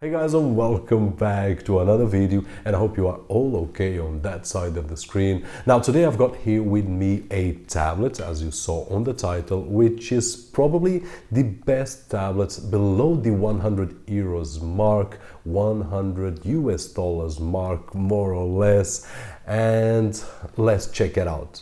Hey guys, and welcome back to another video, and I hope you are all okay on that side of the screen. Now today I've got here with me a tablet, as you saw on the title, which is probably the best tablet below the 100 euros mark, 100 US dollars mark more or less, and let's check it out.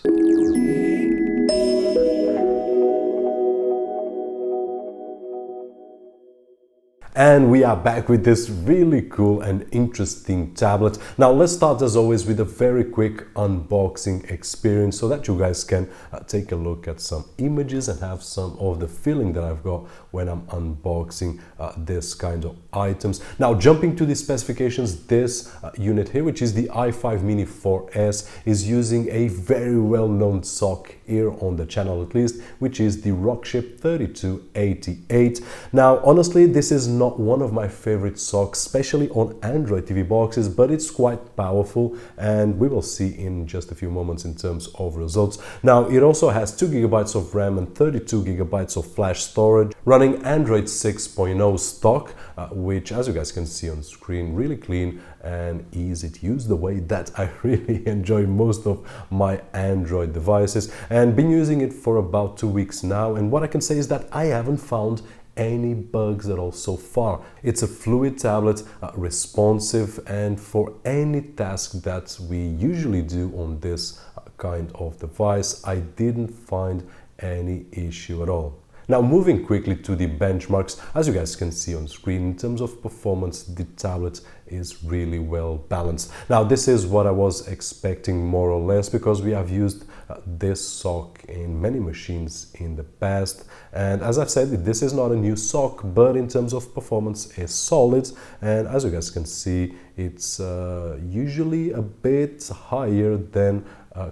And we are back with this really cool and interesting tablet. Now let's start as always with a very quick unboxing experience so that you guys can take a look at some images and have some of the feeling that I've got when I'm unboxing this kind of items. Now jumping to the specifications, this unit here, which is the iFive Mini 4S, is using a very well-known SoC here on the channel at least, which is the Rockchip 3288. Now honestly, this is not one of my favorite SoCs, especially on Android TV boxes, but it's quite powerful, and we will see in just a few moments in terms of results. Now it also has 2 GB of RAM and 32 GB of flash storage, running Android 6.0 stock, which, as you guys can see on screen, really clean and easy to use, the way that I really enjoy most of my Android devices, and been using it for about 2 weeks now. And what I can say is that I haven't found any bugs at all so far. It's a fluid tablet, responsive, and for any task that we usually do on this kind of device, I didn't find any issue at all. Now moving quickly to the benchmarks, as you guys can see on screen, in terms of performance, the tablet is really well balanced. Now this is what I was expecting more or less, because we have used this SoC in many machines in the past, and as I've said, this is not a new SoC, but in terms of performance is solid, and as you guys can see, it's usually a bit higher than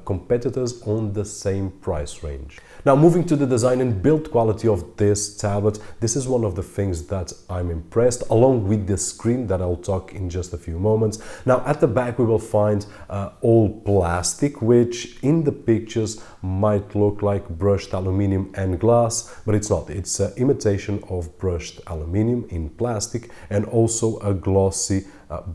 competitors on the same price range. Now moving to the design and build quality of this tablet, this is one of the things that I'm impressed, along with the screen that I'll talk in just a few moments. Now at the back we will find all plastic, which in the pictures might look like brushed aluminium and glass, but it's not. It's an imitation of brushed aluminium in plastic, and also a glossy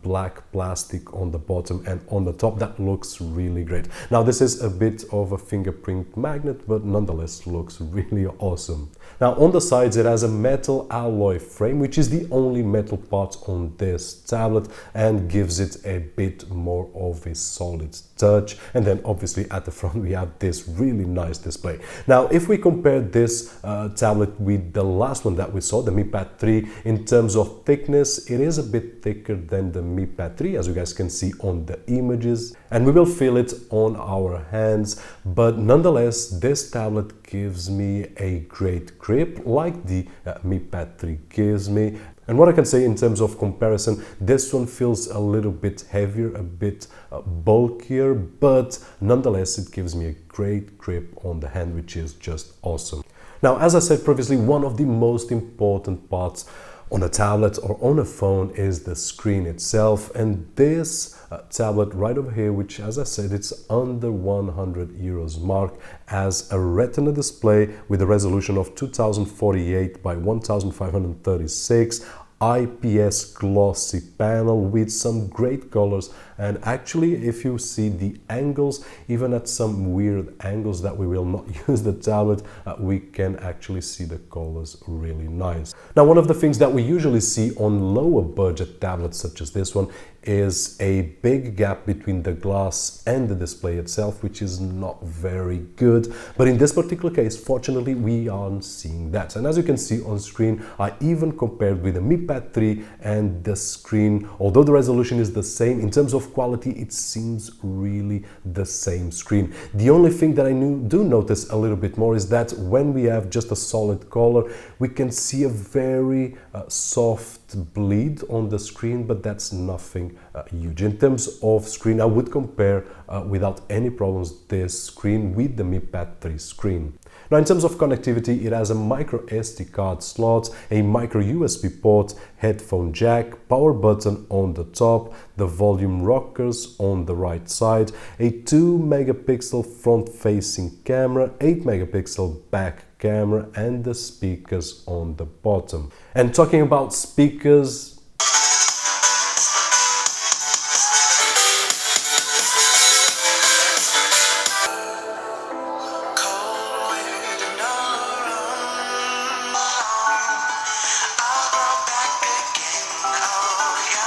black plastic on the bottom and on the top that looks really great. Now this is a bit of a fingerprint magnet, but nonetheless looks really awesome. Now on the sides it has a metal alloy frame, which is the only metal part on this tablet, and gives it a bit more of a solid touch. And then obviously at the front we have this really nice display. Now if we compare this tablet with the last one that we saw, the Mipad 3, in terms of thickness, it is a bit thicker than the Mipad 3, as you guys can see on the images, and we will feel it on our hands, but nonetheless this tablet gives me a great grip like the Mipad 3 gives me. And what I can say in terms of comparison, this one feels a little bit heavier, a bit bulkier, but nonetheless it gives me a great grip on the hand, which is just awesome. Now, as I said previously, one of the most important parts on a tablet or on a phone is the screen itself, and this tablet right over here, which, as I said, it's under 100 euros mark, has a retina display with a resolution of 2048 by 1536, IPS glossy panel with some great colors, and actually if you see the angles, even at some weird angles that we will not use the tablet, we can actually see the colors really nice. Now one of the things that we usually see on lower budget tablets such as this one is a big gap between the glass and the display itself, which is not very good, but in this particular case fortunately we aren't seeing that. And as you can see on screen, I even compared with the Mipad 3 and the screen, although the resolution is the same, in terms of quality it seems really the same screen. The only thing that I do notice a little bit more is that when we have just a solid color, we can see a very soft bleed on the screen, but that's nothing huge. In terms of screen, I would compare without any problems this screen with the Mipad 3 screen. Now in terms of connectivity, it has a micro SD card slot, a micro USB port, headphone jack, power button on the top, the volume rockers on the right side, a 2 megapixel front facing camera, 8 megapixel back camera, and the speakers on the bottom. And talking about speakers,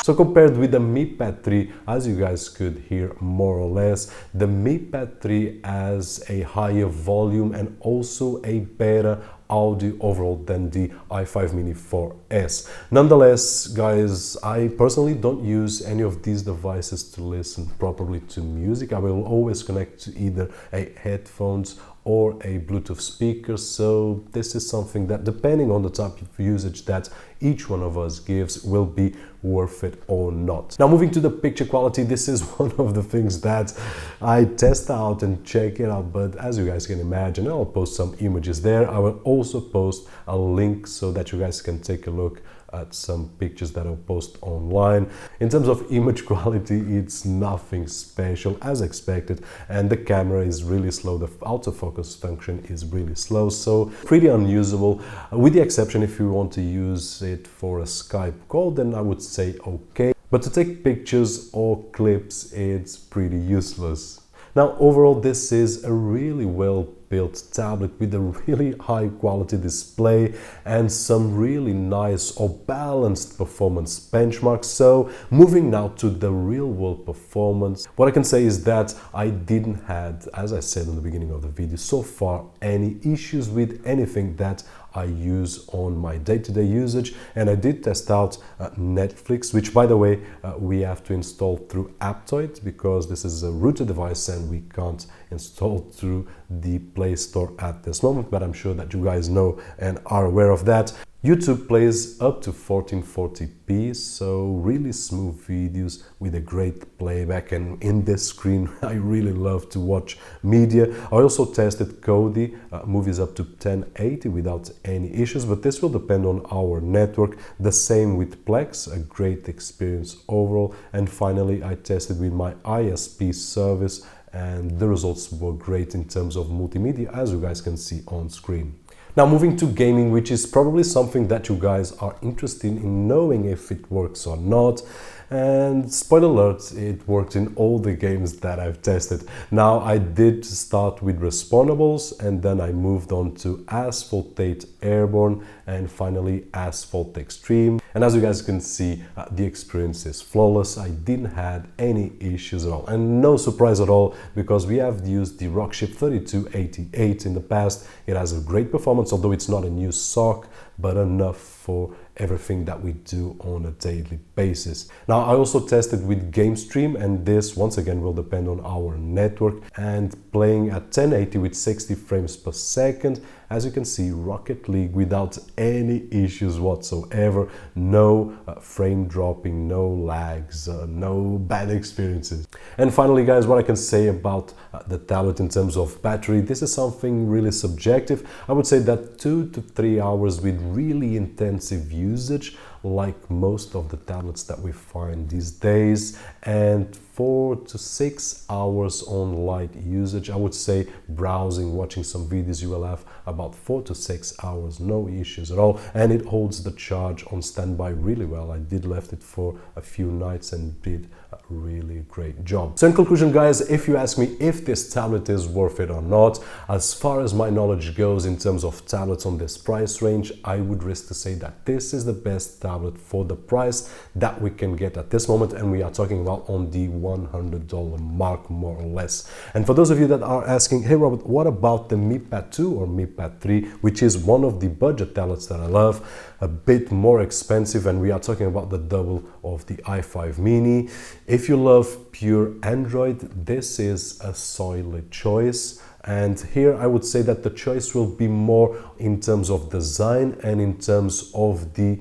So compared with the Mipad 3, as you guys could hear more or less, the Mipad 3 has a higher volume and also a better audio overall than the iFive Mini 4S. Nonetheless, guys, I personally don't use any of these devices to listen properly to music. I will always connect to either a headphones or a Bluetooth speaker, so this is something that, depending on the type of usage that each one of us gives, will be worth it or not. Now, moving to the picture quality, this is one of the things that I test out and check it out, but as you guys can imagine, I'll post some images there. I will also post a link so that you guys can take a look at some pictures that I'll post online. In terms of image quality, it's nothing special as expected, and the camera is really slow. The autofocus function is really slow, so pretty unusable, with the exception if you want to use it for a Skype call, then I would say okay, but to take pictures or clips, it's pretty useless. Now, overall, this is a really well-built tablet with a really high quality display and some really nice or balanced performance benchmarks. So moving now to the real-world performance, what I can say is that I didn't have, as I said in the beginning of the video, so far any issues with anything that I use on my day-to-day usage. And I did test out Netflix, which, by the way, we have to install through Aptoide because this is a router device and we can't install through the Play Store at this moment, but I'm sure that you guys know and are aware of that. YouTube plays up to 1440p, so really smooth videos with a great playback, and in this screen I really love to watch media. I also tested Kodi movies up to 1080 without any issues, but this will depend on our network. The same with Plex, a great experience overall. And finally, I tested with my ISP service and the results were great in terms of multimedia, as you guys can see on screen. Now, moving to gaming, which is probably something that you guys are interested in knowing if it works or not. And spoiler alert, it worked in all the games that I've tested. Now, I did start with Respawnables, and then I moved on to Asphalt 8 Airborne, and finally Asphalt Extreme. And as you guys can see, the experience is flawless. I didn't have any issues at all, and no surprise at all, because we have used the Rockship 3288 in the past. It has a great performance, although it's not a new SoC, but enough for everything that we do on a daily basis. Now, I also tested with GameStream, and this once again will depend on our network, and playing at 1080 with 60 frames per second. As you can see, Rocket League without any issues whatsoever, no frame dropping, no lags, no bad experiences. And finally, guys, what I can say about the tablet in terms of battery, this is something really subjective. I would say that 2 to 3 hours with really intensive usage, like most of the tablets that we find these days, and 4 to 6 hours on light usage. I would say browsing, watching some videos, you will have about 4 to 6 hours, no issues at all, and it holds the charge on standby really well. I did left it for a few nights and did a really great job. So in conclusion, guys, if you ask me if this tablet is worth it or not, as far as my knowledge goes in terms of tablets on this price range, I would risk to say that this is the best tablet for the price that we can get at this moment, and we are talking about on the $100 mark, more or less. And for those of you that are asking, hey Robert, what about the Mipad 2 or Mipad 3, which is one of the budget tablets that I love, a bit more expensive, and we are talking about the double of the iFive Mini. If you love pure Android, this is a solid choice. And here I would say that the choice will be more in terms of design and in terms of the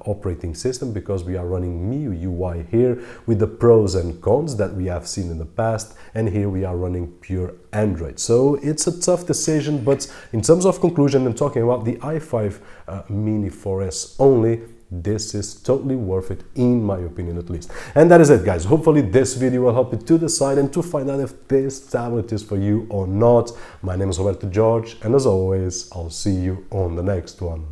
operating system, because we are running MIUI UI here with the pros and cons that we have seen in the past, and here we are running pure Android. So it's a tough decision, but in terms of conclusion and talking about the iFive Mini 4S only, this is totally worth it, in my opinion at least. And that is it, guys. Hopefully this video will help you to decide and to find out if this tablet is for you or not. My name is Roberto George, and as always, I'll see you on the next one.